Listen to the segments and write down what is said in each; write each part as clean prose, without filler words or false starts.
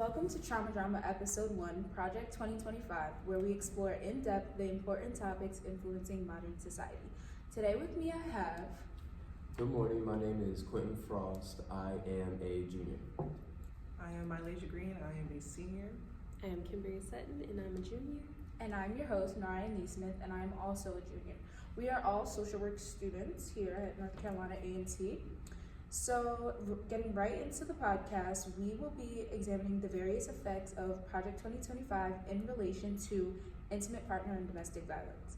Welcome to Trauma Drama Episode 1, Project 2025, where we explore in depth the important topics influencing modern society. Today with me I have. Good morning, my name is Quentin Frost. I am a junior. I am Mylasia Green, I am a senior. I am Kimberly Sutton, and I'm a junior. And I'm your host, Nara Neesmith, and I'm also a junior. We are all social work students here at North Carolina A&T. So, getting right into the podcast, we will be examining the various effects of Project 2025 in relation to intimate partner and domestic violence.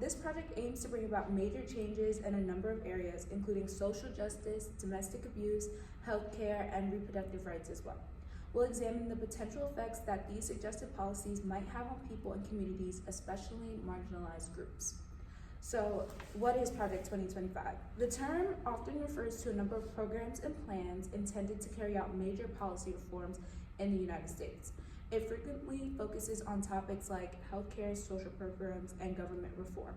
This project aims to bring about major changes in a number of areas, including social justice, domestic abuse, healthcare, and reproductive rights as well. We'll examine the potential effects that these suggested policies might have on people and communities, especially marginalized groups. So, what is Project 2025? The term often refers to a number of programs and plans intended to carry out major policy reforms in the United States. It frequently focuses on topics like healthcare, social programs, and government reform.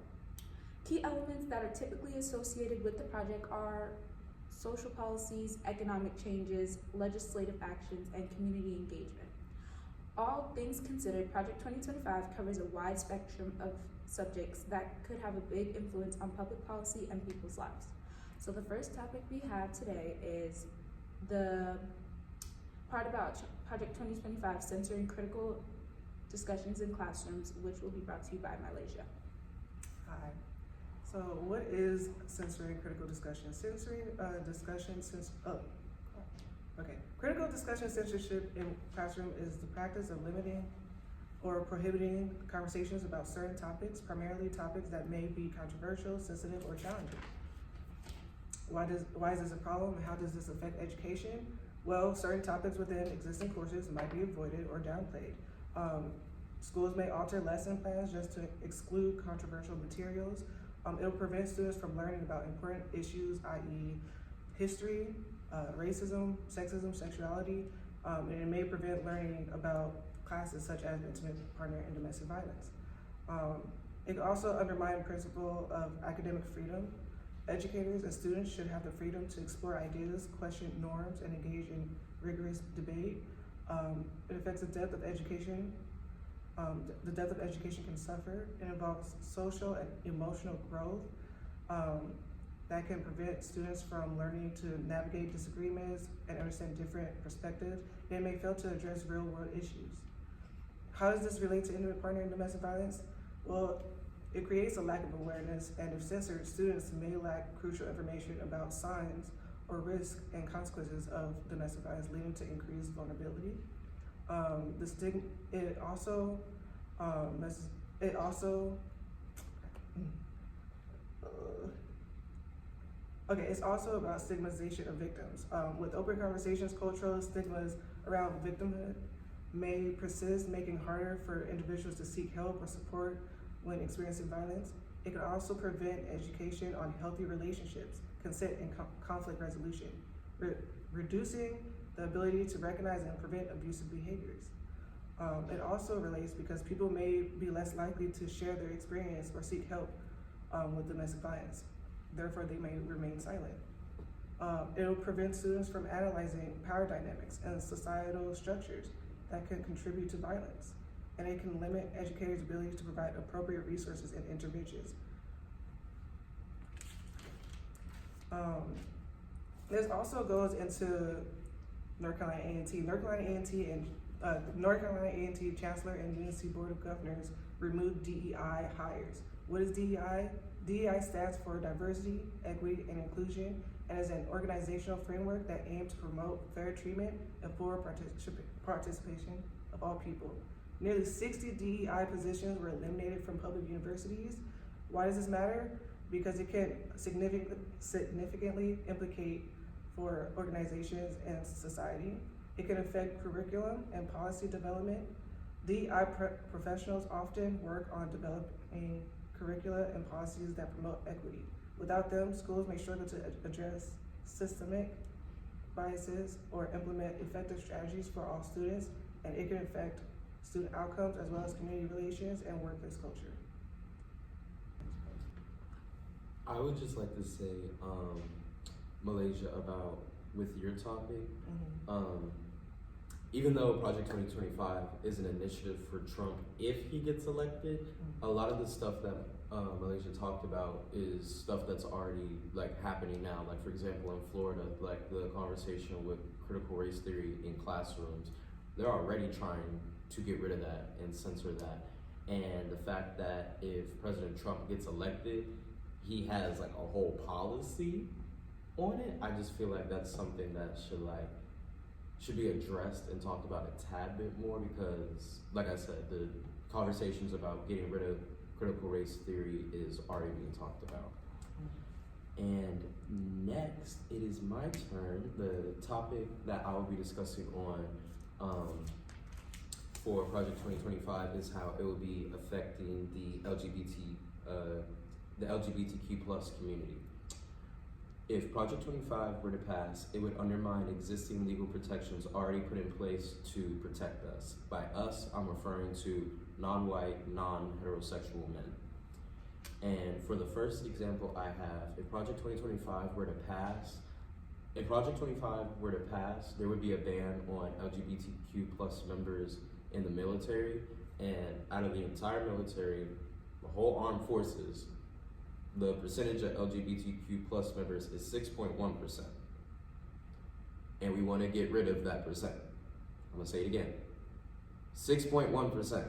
Key elements that are typically associated with the project are social policies, economic changes, legislative actions, and community engagement. All things considered, Project 2025 covers a wide spectrum of subjects that could have a big influence on public policy and people's lives. So the first topic we have today is the part about Project 2025, censoring critical discussions in classrooms, which will be brought to you by Mylasia. Hi. So what is censoring critical discussion? Critical discussion censorship in classroom is the practice of limiting or prohibiting conversations about certain topics, primarily topics that may be controversial, sensitive, or challenging. Why is this a problem? How does this affect education? Well, certain topics within existing courses might be avoided or downplayed. Schools may alter lesson plans just to exclude controversial materials. It'll prevent students from learning about important issues, i.e. history, racism, sexism, sexuality, and it may prevent learning about classes such as intimate partner and domestic violence. It can also undermine the principle of academic freedom. Educators and students should have the freedom to explore ideas, question norms, and engage in rigorous debate. It affects the depth of education. The depth of education can suffer. It involves social and emotional growth that can prevent students from learning to navigate disagreements and understand different perspectives. They may fail to address real world issues. How does this relate to intimate partner and domestic violence? Well, it creates a lack of awareness, and if censored, students may lack crucial information about signs or risks and consequences of domestic violence, leading to increased vulnerability. It's also about stigmatization of victims. With open conversations, cultural stigmas around victimhood may persist, making it harder for individuals to seek help or support when experiencing violence. It can also prevent education on healthy relationships, consent, and conflict resolution, reducing the ability to recognize and prevent abusive behaviors. It also relates because people may be less likely to share their experience or seek help with domestic violence. Therefore, they may remain silent. It will prevent students from analyzing power dynamics and societal structures that can contribute to violence. And it can limit educators' ability to provide appropriate resources and interventions. This also goes into North Carolina A&T. North Carolina A&T Chancellor and UNC Board of Governors removed DEI hires. What is DEI? DEI stands for Diversity, Equity, and Inclusion, and is an organizational framework that aims to promote fair treatment and full participation of all people. Nearly 60 DEI positions were eliminated from public universities. Why does this matter? Because it can significantly implicate for organizations and society. It can affect curriculum and policy development. DEI professionals often work on developing curricula and policies that promote equity. Without them, schools may struggle to address systemic biases or implement effective strategies for all students, and it can affect student outcomes as well as community relations and workplace culture. I would just like to say, Malaysia, about with your topic, even though Project 2025 is an initiative for Trump, if he gets elected, a lot of the stuff that Malaysia talked about is stuff that's already like happening now. Like for example, in Florida, like the conversation with critical race theory in classrooms, they're already trying to get rid of that and censor that. And the fact that if President Trump gets elected, he has like a whole policy on it, I just feel like that's something that should be addressed and talked about a tad bit more, because like I said, the conversations about getting rid of critical race theory is already being talked about. And next, it is my turn. The topic that I will be discussing on for Project 2025 is how it will be affecting the LGBTQ plus community. If Project 25 were to pass, it would undermine existing legal protections already put in place to protect us. By us, I'm referring to non-white, non-heterosexual men. And for the first example I have, if Project 2025 were to pass, there would be a ban on LGBTQ plus members in the military, and out of the entire military, the whole armed forces, the percentage of LGBTQ plus members is 6.1%. And we want to get rid of that percent. I'm gonna say it again, 6.1%.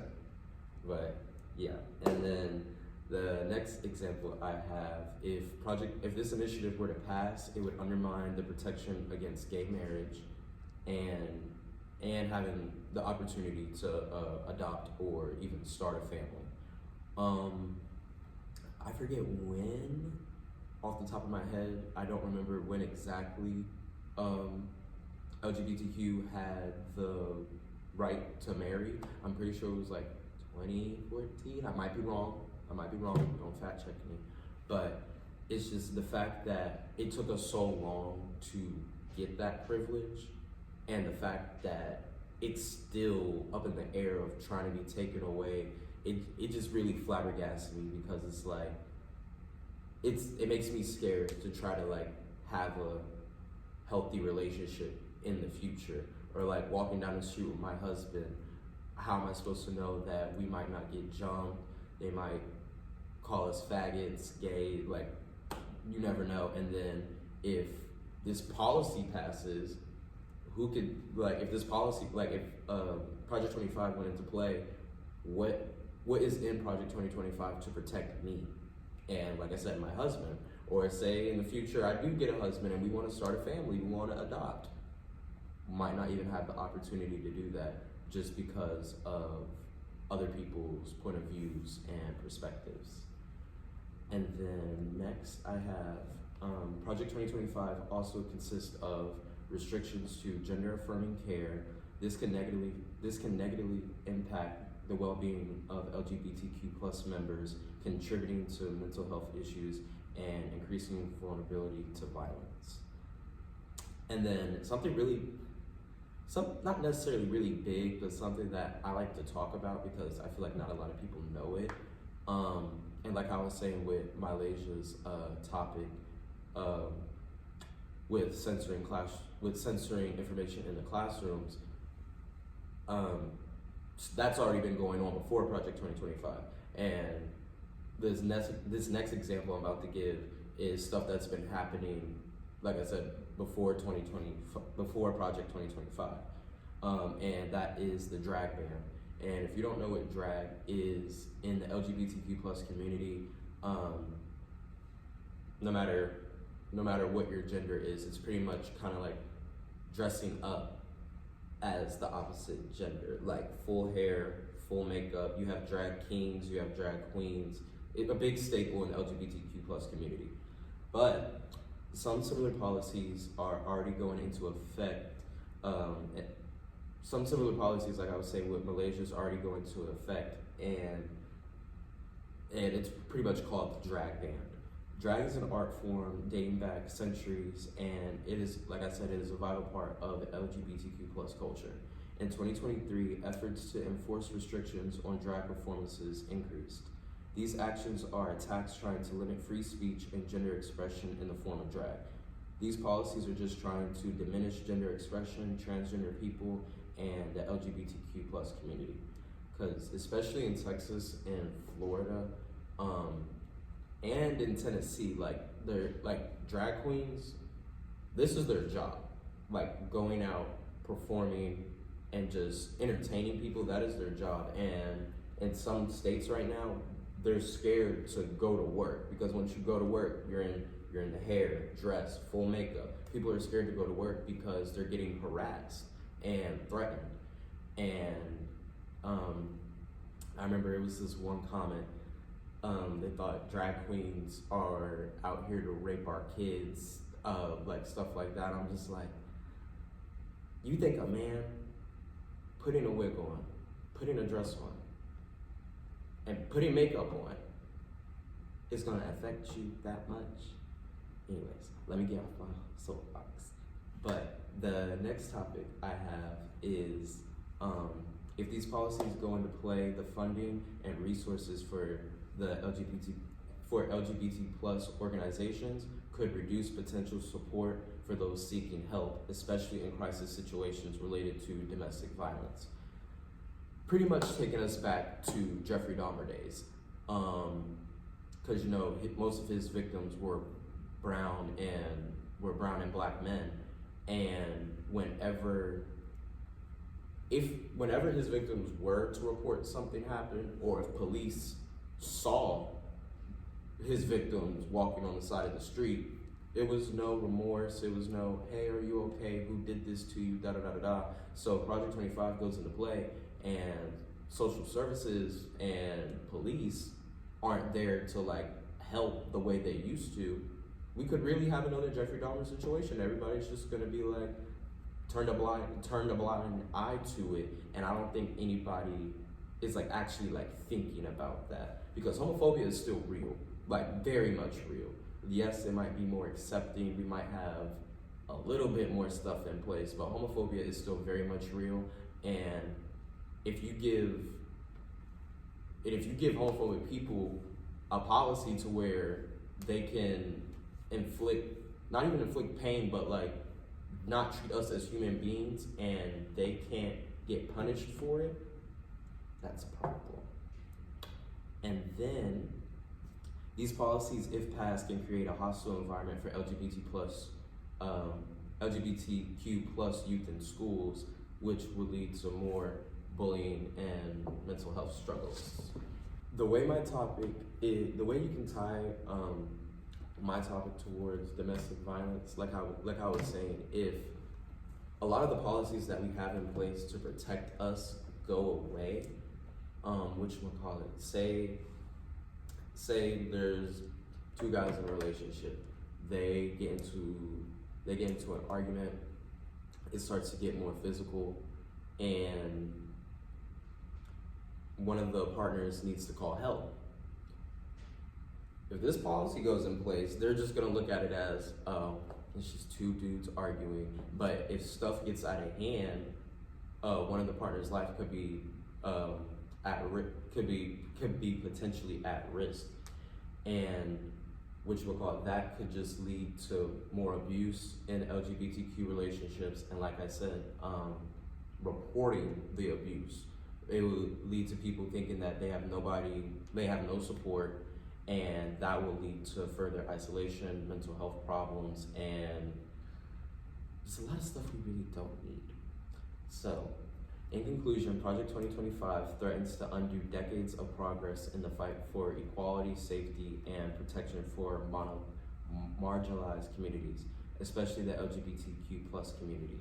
But yeah, and then the next example I have, if this initiative were to pass, it would undermine the protection against gay marriage and having the opportunity to adopt or even start a family. I forget when, off the top of my head, I don't remember when exactly LGBTQ had the right to marry. I'm pretty sure it was like 2014. I might be wrong, don't fact check me. But it's just the fact that it took us so long to get that privilege, and the fact that it's still up in the air of trying to be taken away. It just really flabbergasts me, because it's like, it makes me scared to try to like have a healthy relationship in the future, or like walking down the street with my husband. How am I supposed to know that we might not get jumped? They might call us faggots, gay, like you never know. And then if this policy passes, who could, like, if this policy, like if Project 25 went into play, what is in Project 2025 to protect me? And like I said, my husband. Or say in the future I do get a husband and we want to start a family, we want to adopt. Might not even have the opportunity to do that just because of other people's point of views and perspectives. And then next I have Project 2025 also consists of restrictions to gender affirming care. This can negatively impact the well-being of LGBTQ plus members, contributing to mental health issues and increasing vulnerability to violence. And then not necessarily really big, but something that I like to talk about because I feel like not a lot of people know it. And like I was saying with Malaysia's topic, with censoring information in the classrooms, that's already been going on before Project 2025. And this next example I'm about to give is stuff that's been happening, like I said, before Project 2025. And that is the drag ban. And if you don't know what drag is in the LGBTQ plus community, no matter what your gender is, it's pretty much kind of like dressing up as the opposite gender, like full hair, full makeup. You have drag kings, you have drag queens. A big staple in the LGBTQ plus community. But some similar policies are already going into effect. Some similar policies, like I was saying with Malaysia, is already going into effect, and it's pretty much called the drag ban. Drag is an art form dating back centuries, and it is, like I said, it is a vital part of the LGBTQ plus culture. In 2023, efforts to enforce restrictions on drag performances increased. These actions are attacks trying to limit free speech and gender expression in the form of drag. These policies are just trying to diminish gender expression, transgender people, and the LGBTQ plus community. Because especially in Texas and Florida, and in Tennessee, like they're like drag queens, this is their job. Like going out, performing, and just entertaining people, that is their job. And in some states right now, they're scared to go to work because once you go to work, you're in the hair, dress, full makeup. People are scared to go to work because they're getting harassed and threatened. And I remember it was this one comment. They thought drag queens are out here to rape our kids, like stuff like that. I'm just like, you think a man putting a wig on, putting a dress on, and putting makeup on is gonna affect you that much? Anyways, let me get off my soapbox. But the next topic I have is if these policies go into play, the funding and resources for the LGBT plus organizations could reduce potential support for those seeking help, especially in crisis situations related to domestic violence. Pretty much taking us back to Jeffrey Dahmer days, because most of his victims were brown and black men, and whenever his victims were to report something happened, or if police saw his victims walking on the side of the street, it was no remorse, it was no, hey, are you okay, who did this to you, da da da da da. So Project 25 goes into play, and social services and police aren't there to like help the way they used to. We could really have another Jeffrey Dahmer situation. Everybody's just gonna be like, turn a blind eye to it, and I don't think anybody is like actually like thinking about that, because homophobia is still real, like very much real. Yes, it might be more accepting, we might have a little bit more stuff in place, but homophobia is still very much real. And if you give homophobic people a policy to where they can not even inflict pain, but like not treat us as human beings, and they can't get punished for it, that's a problem. And then these policies, if passed, can create a hostile environment for LGBTQ plus youth in schools, which would lead to more bullying and mental health struggles. The way you can tie my topic towards domestic violence, like I was saying, if a lot of the policies that we have in place to protect us go away, say there's two guys in a relationship, they get into an argument, it starts to get more physical, and one of the partners needs to call help. If this policy goes in place, they're just gonna look at it as, oh, it's just two dudes arguing. But if stuff gets out of hand, one of the partners' life could be could be potentially at risk, and that could just lead to more abuse in LGBTQ relationships. And like I said, reporting the abuse, it would lead to people thinking that they have no support, and that will lead to further isolation, mental health problems, and just a lot of stuff we really don't need. So, in conclusion, Project 2025 threatens to undo decades of progress in the fight for equality, safety, and protection for marginalized communities, especially the LGBTQ plus community.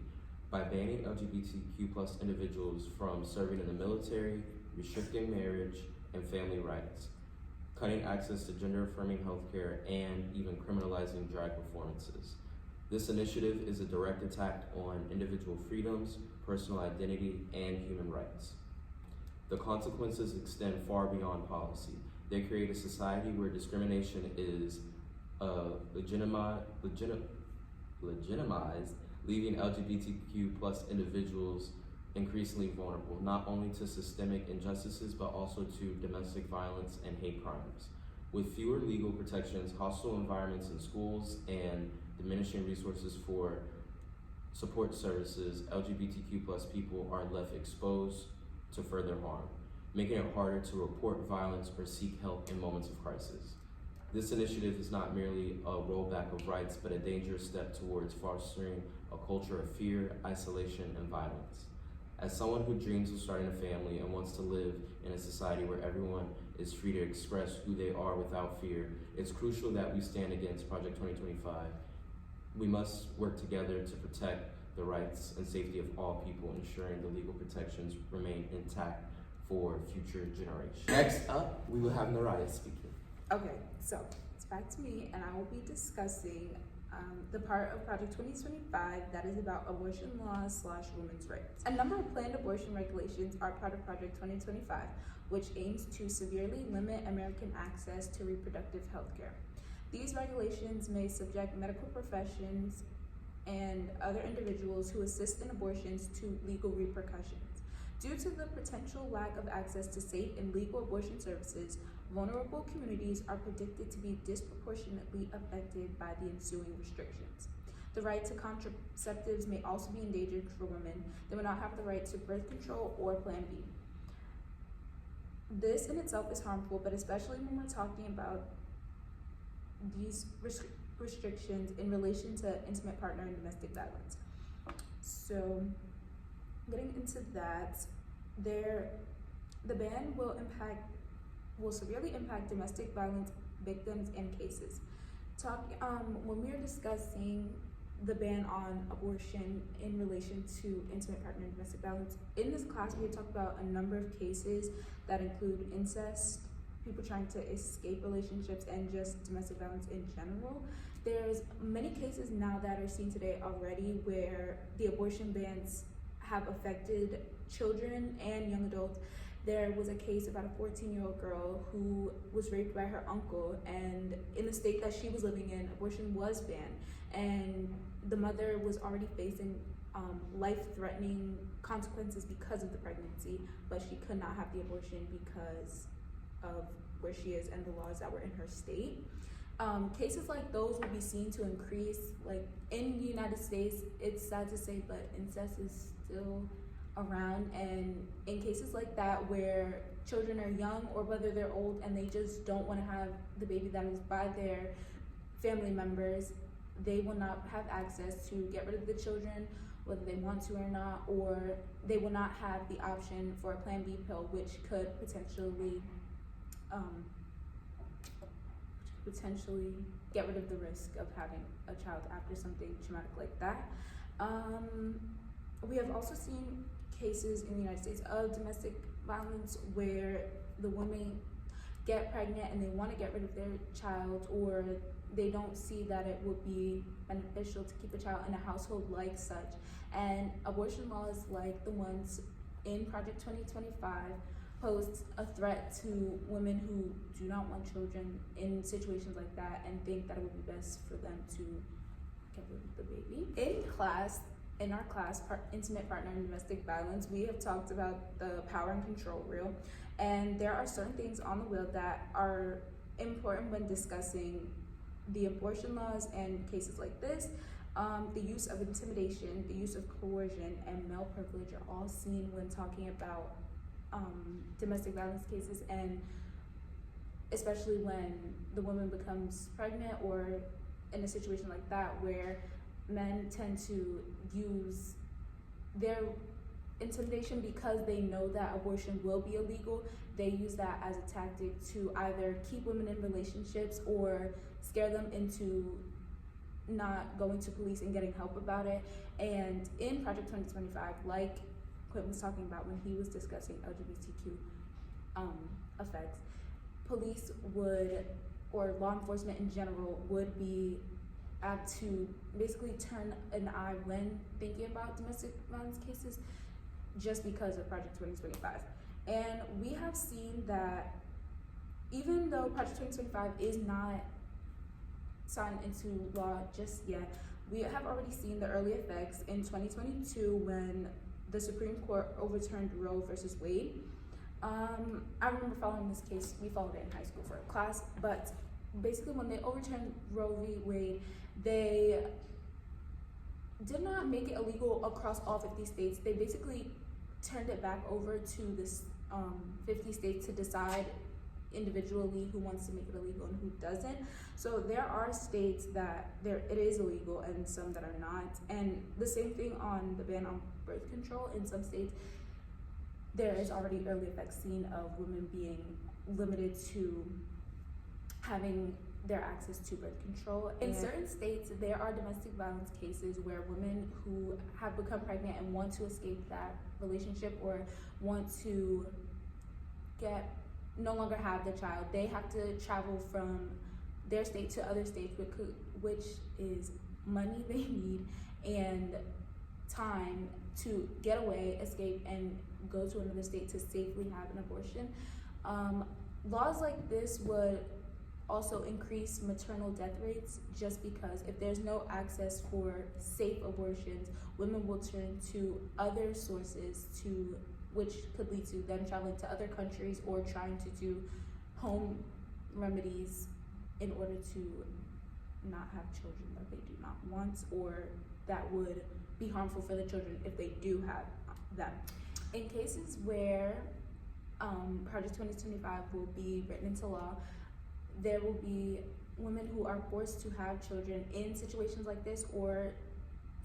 By banning LGBTQ plus individuals from serving in the military, restricting marriage and family rights, cutting access to gender-affirming healthcare, and even criminalizing drag performances. This initiative is a direct attack on individual freedoms, personal identity, and human rights. The consequences extend far beyond policy. They create a society where discrimination is legitimized, leaving LGBTQ plus individuals increasingly vulnerable, not only to systemic injustices, but also to domestic violence and hate crimes. With fewer legal protections, hostile environments in schools, and diminishing resources for support services, LGBTQ plus people are left exposed to further harm, making it harder to report violence or seek help in moments of crisis. This initiative is not merely a rollback of rights, but a dangerous step towards fostering a culture of fear, isolation, and violence. As someone who dreams of starting a family and wants to live in a society where everyone is free to express who they are without fear, it's crucial that we stand against Project 2025. We must work together to protect the rights and safety of all people, ensuring the legal protections remain intact for future generations. Next up, we will have Naraya speaking. Okay, so it's back to me, and I will be discussing the part of Project 2025 that is about abortion laws / women's rights. A number of planned abortion regulations are part of Project 2025, which aims to severely limit American access to reproductive health care. These regulations may subject medical professions and other individuals who assist in abortions to legal repercussions. Due to the potential lack of access to safe and legal abortion services, vulnerable communities are predicted to be disproportionately affected by the ensuing restrictions. The right to contraceptives may also be endangered for women. They will not have the right to birth control or Plan B. This in itself is harmful, but especially when we're talking about these restrictions in relation to intimate partner and domestic violence. So, getting into that, the ban will severely impact domestic violence victims and cases. When we were discussing the ban on abortion in relation to intimate partner and domestic violence, in this class we had talked about a number of cases that include incest, people trying to escape relationships, and just domestic violence in general. There's many cases now that are seen today already where the abortion bans have affected children and young adults. There was a case about a 14-year-old girl who was raped by her uncle, and in the state that she was living in, abortion was banned, and the mother was already facing life-threatening consequences because of the pregnancy, but she could not have the abortion because of where she is and the laws that were in her state. Cases like those will be seen to increase. Like in the United States, it's sad to say, but incest is still around, and in cases like that where children are young or whether they're old and they just don't want to have the baby that is by their family members, they will not have access to get rid of the children whether they want to or not, or they will not have the option for a Plan B pill, which could potentially get rid of the risk of having a child after something traumatic like that. We have also seen cases in the United States of domestic violence where the women get pregnant and they want to get rid of their child, or they don't see that it would be beneficial to keep a child in a household like such. And abortion laws like the ones in Project 2025 pose a threat to women who do not want children in situations like that and think that it would be best for them to get rid of the baby. In our class, Intimate Partner and Domestic Violence, we have talked about the power and control wheel, and there are certain things on the wheel that are important when discussing the abortion laws and cases like this. The use of intimidation, the use of coercion, and male privilege are all seen when talking about domestic violence cases, and especially when the woman becomes pregnant or in a situation like that where men tend to use their intimidation because they know that abortion will be illegal. They use that as a tactic to either keep women in relationships or scare them into not going to police and getting help about it. And in Project 2025, like Quentin was talking about when he was discussing LGBTQ effects, police would, or law enforcement in general, would be apt to basically turn an eye when thinking about domestic violence cases just because of Project 2025. And we have seen that even though Project 2025 is not signed into law just yet, we have already seen the early effects in 2022 when the Supreme Court overturned Roe versus Wade. I remember following this case. We followed it in high school for a class, but basically when they overturned Roe v. Wade, they did not make it illegal across all 50 states. They basically turned it back over to this 50 states to decide individually who wants to make it illegal and who doesn't. So there are states that it is illegal and some that are not. And the same thing on the ban on birth control. In some states, there is already early effects seen of women being limited to having their access to birth control. In certain states, there are domestic violence cases where women who have become pregnant and want to escape that relationship or want to no longer have the child, they have to travel from their state to other states, which is money they need and time to get away, escape, and go to another state to safely have an abortion. Laws like this would also increase maternal death rates, just because if there's no access for safe abortions, women will turn to other sources which could lead to them traveling to other countries or trying to do home remedies in order to not have children that they do not want or that would be harmful for the children if they do have them. In cases where Project 2025 will be written into law, there will be women who are forced to have children in situations like this or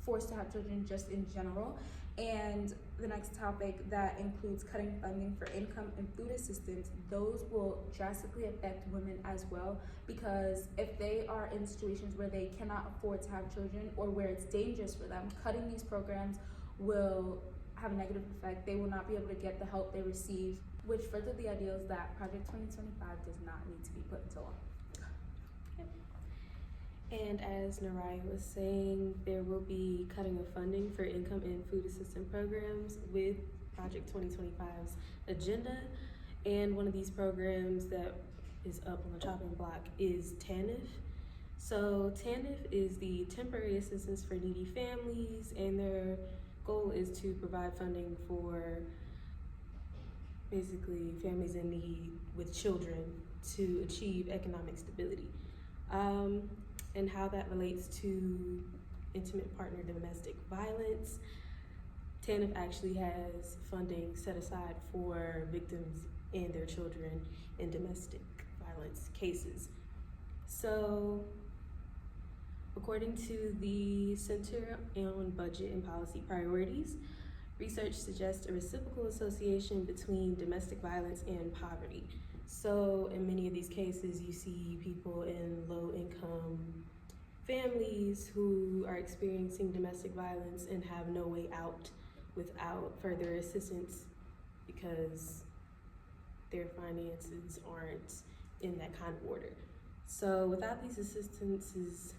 forced to have children just in general. And the next topic that includes cutting funding for income and food assistance, those will drastically affect women as well, because if they are in situations where they cannot afford to have children or where it's dangerous for them, cutting these programs will have a negative effect. They will not be able to get the help they receive, which further the ideals that Project 2025 does not need to be put into law. And as Naraya was saying, there will be cutting of funding for income and food assistance programs with Project 2025's agenda. And one of these programs that is up on the chopping block is TANF. So TANF is the Temporary Assistance for Needy Families, and their goal is to provide funding for basically families in need with children to achieve economic stability. And how that relates to intimate partner domestic violence, TANF actually has funding set aside for victims and their children in domestic violence cases. So, according to the Center on Budget and Policy Priorities, research suggests a reciprocal association between domestic violence and poverty. So in many of these cases, you see people in low-income families who are experiencing domestic violence and have no way out without further assistance because their finances aren't in that kind of order. So without these assistances,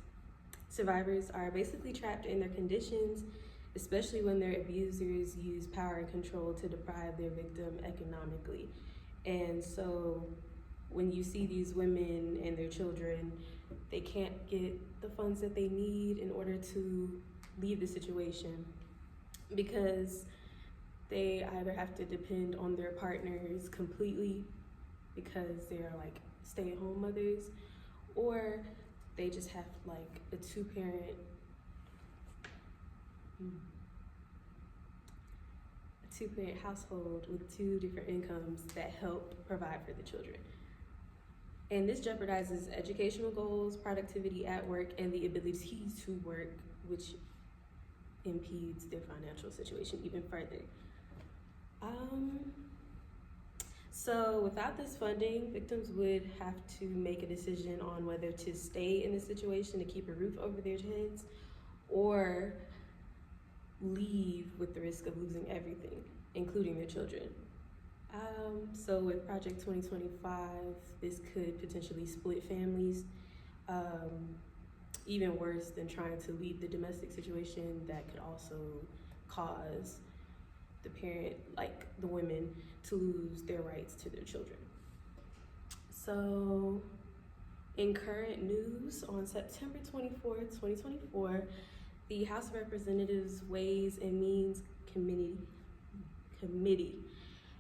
survivors are basically trapped in their conditions, especially when their abusers use power and control to deprive their victim economically. And so when you see these women and their children, they can't get the funds that they need in order to leave the situation because they either have to depend on their partners completely because they're like stay-at-home mothers, or they just have like a two-parent household with two different incomes that help provide for the children. And this jeopardizes educational goals, productivity at work, and the ability to work, which impedes their financial situation even further. So without this funding, victims would have to make a decision on whether to stay in the situation to keep a roof over their heads or leave with the risk of losing everything, including their children. So with Project 2025, this could potentially split families, even worse than trying to leave the domestic situation that could also cause the parent, like the women, to lose their rights to their children. So in current news, on September 24th, 2024, the House of Representatives Ways and Means Committee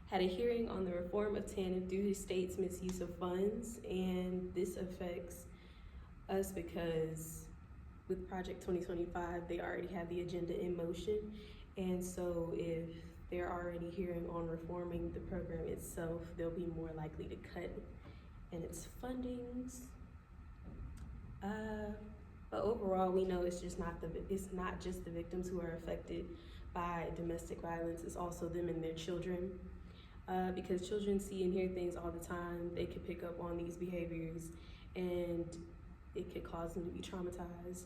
had a hearing on the reform of TANF due to states' misuse of funds, and this affects us because with Project 2025, they already have the agenda in motion. And so if they're already hearing on reforming the program itself, they'll be more likely to cut in its fundings. But overall, we know it's not just the victims who are affected by domestic violence, it's also them and their children. Because children see and hear things all the time, they could pick up on these behaviors and it could cause them to be traumatized.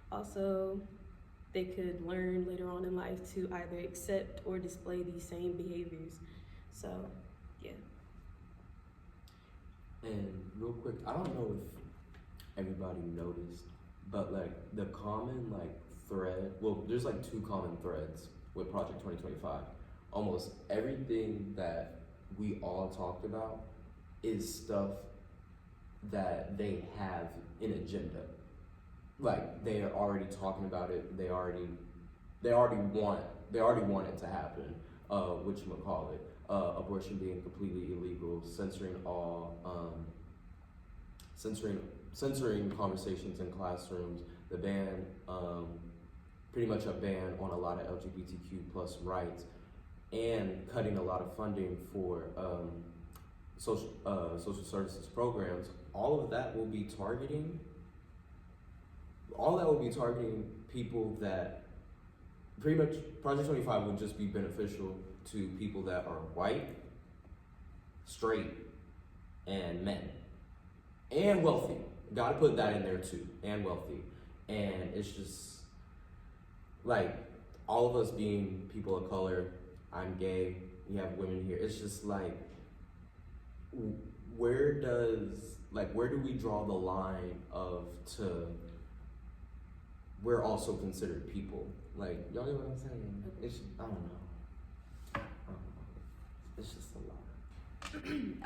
Also, they could learn later on in life to either accept or display these same behaviors. So, yeah. And real quick, I don't know if everybody noticed, but like the common like thread, well, there's like two common threads with Project 2025. Almost everything that we all talked about is stuff that they have an agenda. Like they are already talking about it. They already want it to happen. Whatchamacallit, abortion being completely illegal, censoring conversations in classrooms, the ban, pretty much a ban on a lot of LGBTQ plus rights, and cutting a lot of funding for social services programs. All that will be targeting people that pretty much Project 25 would just be beneficial to people that are white, straight, and men, and wealthy. Gotta put that in there too, and wealthy. And it's just like all of us being people of color, I'm gay, we have women here. It's just like, where do we draw the line we're also considered people? Like, y'all get what I'm saying? It's, I don't know. It's just a lot.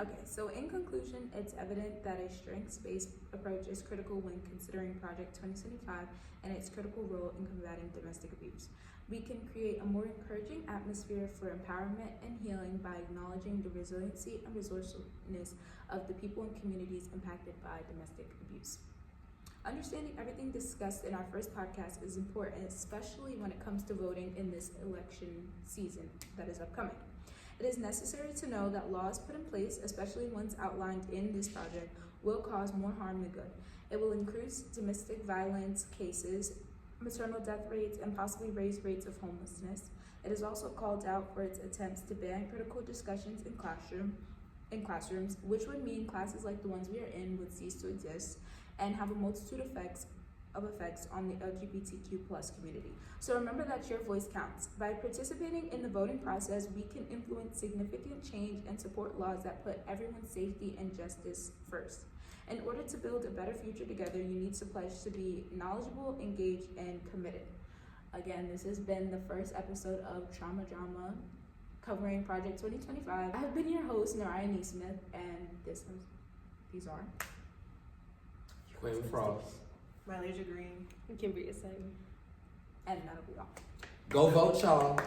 Okay, so in conclusion, it's evident that a strengths-based approach is critical when considering Project 2025 and its critical role in combating domestic abuse. We can create a more encouraging atmosphere for empowerment and healing by acknowledging the resiliency and resourcefulness of the people and communities impacted by domestic abuse. Understanding everything discussed in our first podcast is important, especially when it comes to voting in this election season that is upcoming. It is necessary to know that laws put in place, especially ones outlined in this project, will cause more harm than good. It will increase domestic violence cases, maternal death rates, and possibly raise rates of homelessness. It is also called out for its attempts to ban critical discussions in classrooms, which would mean classes like the ones we are in would cease to exist and have a multitude of effects on the LGBTQ plus community. So remember that your voice counts. By participating in the voting process, we can influence significant change and support laws that put everyone's safety and justice first. In order to build a better future together, you need to pledge to be knowledgeable, engaged, and committed. Again, this has been the first episode of Trauma Drama covering Project 2025. I have been your host, Naraya Neesmith, and these are Quinn Frost. Mylesia Green. And Cambria Sutton. and that'll be all. Go vote, y'all.